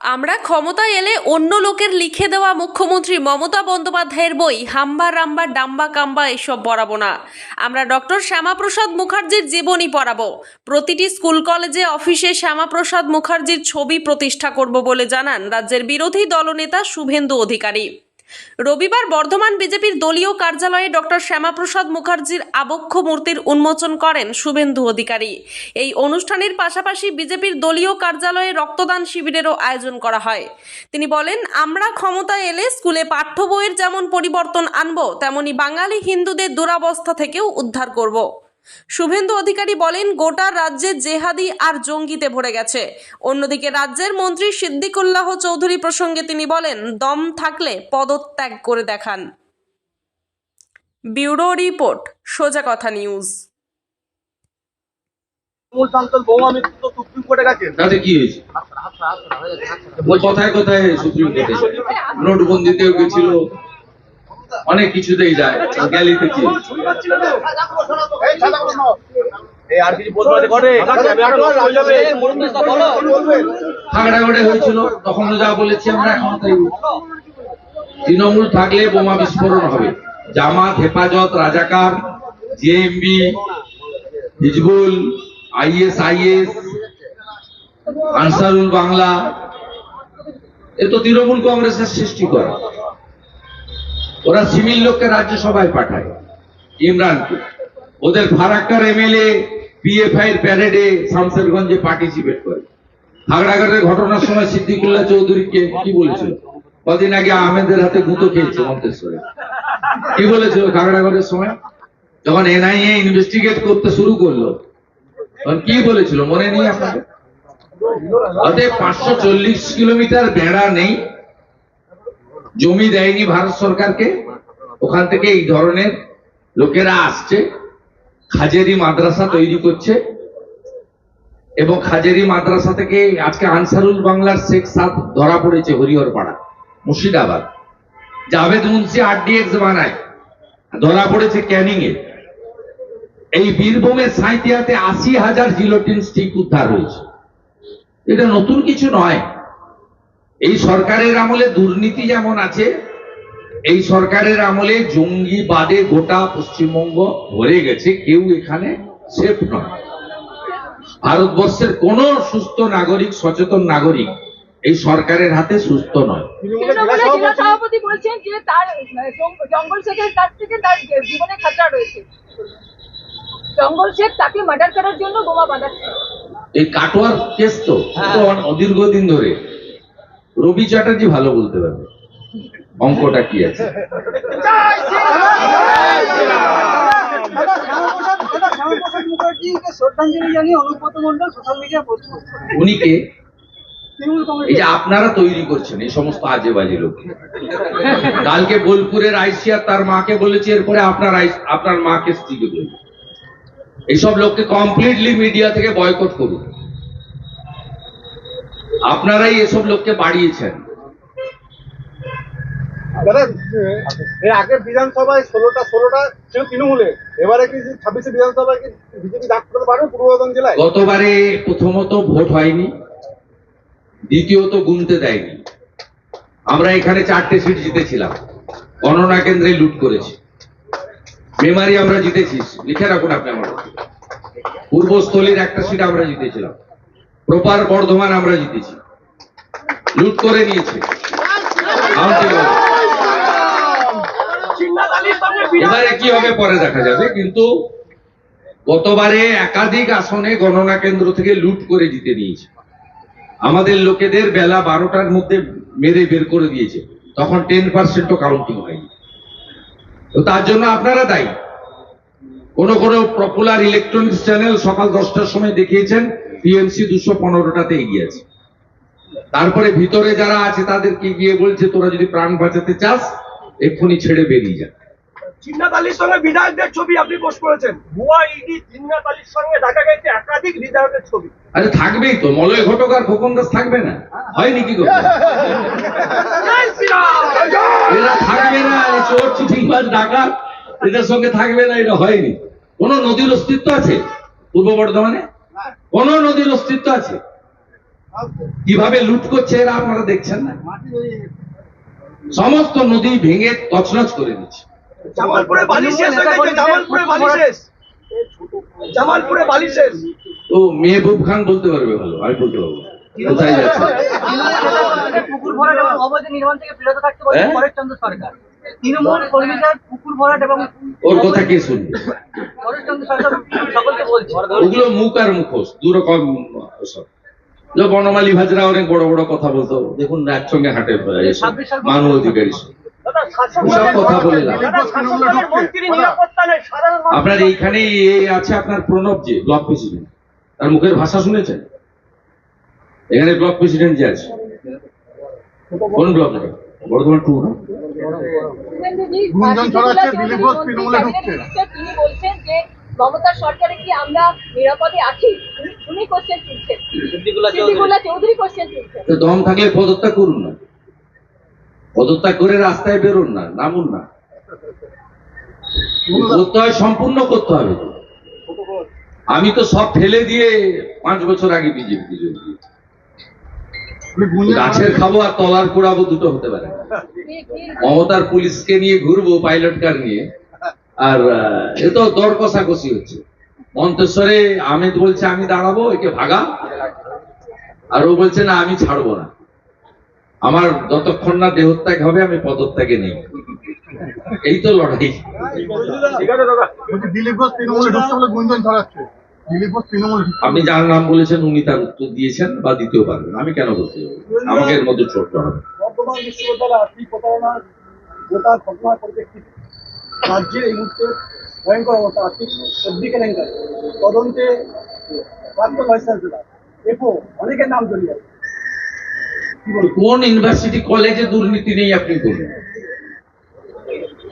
আমরা ক্ষমতায় এলে অন্য লোকের লিখে দেওয়া মুখ্যমন্ত্রী মমতা বন্দ্যোপাধ্যায়ের বই হাম্বা রাম্বা ডাম্বা কাম্বা এসব পড়াবো না। আমরা ডক্টর শ্যামাপ্রসাদ মুখার্জির জীবনী পড়াবো। প্রতিটি স্কুল কলেজে অফিসে শ্যামাপ্রসাদ মুখার্জির ছবি প্রতিষ্ঠা করব বলে জানান রাজ্যের বিরোধী দলনেতা শুভেন্দু অধিকারী। রবিবার বর্ধমান বিজেপির দলীয় কার্যালয়ে ডক্টর শ্যামাপ্রসাদ মুখার্জির আবক্ষ মূর্তির উন্মোচন করেন শুভেন্দু অধিকারী। এই অনুষ্ঠানের পাশাপাশি বিজেপির দলীয় কার্যালয়ে রক্তদান শিবিরেরও আয়োজন করা হয়। তিনি বলেন, আমরা ক্ষমতায় এলে স্কুলে পাঠ্য বইয়ের যেমন পরিবর্তন আনবো, তেমনি বাঙালি হিন্দুদের দুরবস্থা থেকেও উদ্ধার করব। শুভেন্দু অধিকারী বলেন, গোটা রাজ্যে জেহাদি আর জঙ্গিতে ভরে গেছে। অন্যদিকে রাজ্যের মন্ত্রী সিদ্দিকুল্লাহ চৌধুরী প্রসঙ্গে তিনি বলেন, দম থাকলে পদত্যাগ করে দেখান। ব্যুরো রিপোর্ট, সোজা কথা নিউজ। তাতে কি হয়েছে? কথায় কথায় সুপ্রিম কোর্টে নোটবন্দিতেও গেছিল, অনেক কিছুতেই যায়, গ্যালিতে কি ঝাগড়াগড়ে হয়েছিল, তখন যা বলেছি আমরা এখন তাই। তৃণমূল থাকলে বোমা বিস্ফোরণ হবে। জামাত, হেফাজত, রাজাকার, জেএমবি, হিজবুল, আইএসআইএস, আনসারুল বাংলা, এ তো তৃণমূল কংগ্রেসের সৃষ্টি করা। ওরা সিভিল লোককে রাজ্যসভায় পাঠায়, ইমরানকে। ওদের ফারাক্কার এমএলএ পিএফআই এর প্যারেডে শামসেরগঞ্জে পার্টিসিপেট করে। খাগড়াগড়ের ঘটনার সময় সিদ্দিকুল্লাহ চৌধুরীকে কি বলেছিল? কদিন আগে আহমেদের হাতে গুঁতো খেয়েছে মন্তেশ্বরে। কি বলেছিল খাগড়াগড়ের সময় যখন এনআইএ ইনভেস্টিগেট করতে শুরু করলো, তখন কি বলেছিল মনে নেই আপনাদের? অতএব 540 কিলোমিটার বেড়া নেই, জমি দেয়নি ভারত সরকারকে, ওখান থেকে এই ধরনের লোকেরা আসছে, খাজেরি মাদ্রাসা তৈরি করছে। এবং খাজেরি মাদ্রাসা থেকে আজকে আনসারুল বাংলার শেখ সাদ ধরা পড়েছে হরিহরপাড়া, মুর্শিদাবাদ। জাভেদ মুন্সি আরডিএক্স বানায়, ধরা পড়েছে ক্যানিং এ। এই বীরভূমের সাঁইতিয়াতে 80,000 জিলোটিন স্টিক উদ্ধার হয়েছে। এটা নতুন কিছু নয়। এই সরকারের আমলে দুর্নীতি যেমন আছে, এই সরকারের আমলে জঙ্গিবাদে গোটা পশ্চিমবঙ্গ ভরে গেছে। কেউ এখানে সেফ নয়। ভারতবর্ষের কোন সুস্থ নাগরিক, সচেতন নাগরিক এই সরকারের হাতে সুস্থ নয়। সভাপতি বলছেন যে তার জঙ্গল শেখের কাছ থেকে তার জীবনে খতরা রয়েছে। জঙ্গল শেখ তাকে মার্ডার করার জন্য বোমা বাঁধাচ্ছে। এই কাটোয়ার কেস তো দীর্ঘদিন ধরে। রবি চ্যাটার্জি ভালো বলতে পারবে অঙ্কটা কি আছে। উনিকে এই যে আপনারা তৈরি করছেন এই সমস্ত আজে বাজে লোক। কালকে বোলপুরের আইসিআর তার মাকে বলেছে, এরপরে আপনার মাকে স্ত্রীকে বলবে। এইসব লোককে কমপ্লিটলি মিডিয়া থেকে বয়কট করুন। আপনারাই এসব লোককে বাড়িয়েছেন। এর আগের বিধানসভায় 16টা ছিল তৃণমূলে, এবারে কি 26 বিধানসভায় কি বিজেপি ডাক করতে পারবে পূর্ব বর্ধমান জেলায়? গতবারে প্রথমত ভোট হয়নি, দ্বিতীয়ত গুনতে দেয়নি। আমরা এখানে 4টে সিট জিতেছিলাম, গণনা কেন্দ্রে লুট করেছি। মেমারি আমরা জিতেছি, লিখে রাখুন আপনি আমার। পূর্বস্থলীর একটা সিট আমরা জিতেছিলাম, প্রপার বর্ধমান আমরা জিতেছি, লুট করে নিয়েছি। এবারে কি হবে পরে দেখা যাবে, কিন্তু গতবারে একাধিক আসনে গণনা কেন্দ্র থেকে লুট করে জিতে নিয়েছে। আমাদের লোকেদের বেলা 12টার মধ্যে মেরে বের করে দিয়েছে, তখন 10%ও কাউন্টিং হয়নি। তো তার জন্য আপনারা দায়ী। কোন পপুলার ইলেকট্রনিক্স চ্যানেল সকাল 10টার সময় দেখিয়েছেন টিএমসি 215টাতে এগিয়ে আছে। তারপরে ভিতরে যারা আছে তাদেরকে গিয়ে বলছে, তোরা যদি প্রাণ বাঁচাতে চাস এক্ষুনি ছেড়ে বেরিয়ে যা। জিন্নাত আলীর সঙ্গে বিধায়কদের ছবি আপনি পোস্ট করেছেন। ভুয়া ইডি জিন্নাত আলীর সঙ্গে দেখা গেছে একাধিক বিধায়কের ছবি। আরে থাকবেই তো, মলয় ঘটক আর খোকন দাস থাকবে না? হয়নি কি করে? এরা থাকবে না, চোর চিঠিবাজ ডাকাত এদের সঙ্গে থাকবে না, এটা হয়নি। কোন নদীর অস্তিত্ব আছে পূর্ব বর্ধমানে? কোন নদীর অস্তিত্ব আছে? কিভাবে লুট করছে এরা আপনারা দেখছেন না? সমস্ত নদী ভেঙে তছনছ করে দিচ্ছে। জামালপুরে বালি শেষ হয়ে গেছে, জামালপুরে বালি শেষ, জামালপুরে বালি শেষ। তো মেহবুব খান বলতে পারবে ভালো, আমি বলতে পারবো না। কোথায় যাচ্ছে? পুকুর ভরাট এবং অবৈধ নির্মাণ থেকে বিরত থাকতে বলছে হ্যাঁ? পরেশচন্দ্র সরকার। তৃণমূল কর্মীরা পুকুর ভরাট এবং ওর কথা কে শুনবে? পরেশচন্দ্র সরকার সকলকে বলছে। ওগুলো মুখ আর মুখোশ দুরকম সব। যে বনমালী ভাজরা অনেক বড় বড় কথা বলতো, দেখুন একসঙ্গে হাটে মানব অধিকারী দাদা, শাসক সব কথা বলে লাভ। দাদা, শাসক দলের মন্ত্রী নিরাপত্তা নেই, সাধারণ মানুষ- আপনার এইখানে আছে আপনার প্রণব যে ব্লক প্রেসিডেন্ট, তার মুখের ভাষা শুনেছেন? এখানে ব্লক প্রেসিডেন্ট যে আছে কোন ব্লক? বর্ধমান 2 না? শুভেন্দুজি, গুঞ্জন ছড়াচ্ছে, দিলীপ ঘোষ মন্ত্রী, তৃণমূলে ক্যাবিনেট ঢুকছে। মিনিস্টার, তিনি বলছেন যে মমতা সরকারে কি আমরা নিরাপদে আছি? উনি কোশ্চেন তুলছেন, সিদ্দিকুল্লাহ চৌধুরী কোশ্চেন তুলছেন। তো দম থাকলে পদত্যাগ করুন না, পদত্যাগ করে রাস্তায় বেরোন না, নামুন না। করতে হয়, সম্পূর্ণ করতে হবে। আমি তো সব ফেলে দিয়ে 5 বছর আগে বিজেপিতে যোগ দিয়েছি। গাছের খাবো আর তলার পোড়াবো, দুটো হতে পারে না। মমতার পুলিশকে নিয়ে ঘুরবো পাইলট কার নিয়ে, আর এ তো দর কষাকষি হচ্ছে। মন্তেশ্বরে আহমেদ বলছে আমি দাঁড়াবো, একে ভাগা, আর ও বলছে না আমি ছাড়বো না। আমার যতক্ষণ না দেহত্যাগ হবে আমি পদত্যাগে নেই। এই তো লড়াই। ঠিক আছে দাদা। বলছি দিলীপ ঘোষ তৃণমূলে ঢুকছে বলে গুঞ্জন ছড়াচ্ছে। দিলীপ ঘোষ তৃণমূলে ঢুকছে। আপনি যার নাম বলেছেন উনি তার উত্তর দিয়েছেন বা দিতেও পারবেন, আমি কেন বলতে যাবো? আমাকে এর মধ্যে ছোট হবে। বর্ধমান বিশ্ববিদ্যালয় আর্থিক প্রতারণার গোটা ঘটনার পরিপ্রেক্ষিতে রাজ্যের এই মুহূর্তে ভয়ঙ্কর অবস্থা, আর্থিক সবজি কেলেঙ্কারি তদন্তে প্রাক্তন ভাইস চ্যান্সেলর এফও অনেকের নাম জড়িয়ে আছে। কোন ইউনিভার্সিটি কলেজে দুর্নীতি নেই আপনি বলুন?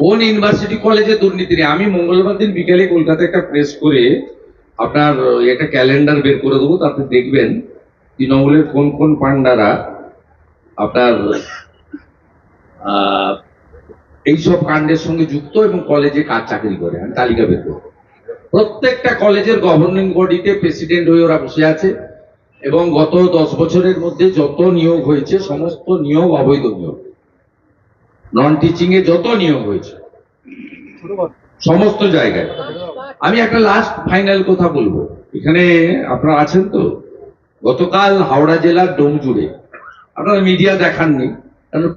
কোন ইউনিভার্সিটি কলেজে দুর্নীতি নেই? আমি মঙ্গলবার দিন বিকেলে কলকাতায় একটা প্রেস করে আপনার একটা ক্যালেন্ডার বের করে দেবো, তাতে দেখবেন তৃণমূলের কোন কোন পান্ডারা আপনার এইসব কাণ্ডের সঙ্গে যুক্ত এবং কলেজে কাজ চাকরি করে। আমি তালিকা বের করবো। প্রত্যেকটা কলেজের গভর্নিং বডিতে প্রেসিডেন্ট হয়ে ওরা বসে আছে, এবং গত 10 বছরের মধ্যে যত নিয়োগ হয়েছে সমস্ত নিয়োগ অবৈধ নিয়োগ। নন টিচিং এ যত নিয়োগ হয়েছে সমস্ত জায়গায়। আমি একটা লাস্ট ফাইনাল কথা বলবো, এখানে আপনারা আছেন তো, গতকাল হাওড়া জেলার ডোমজুড়ে, আপনারা মিডিয়া দেখাননি,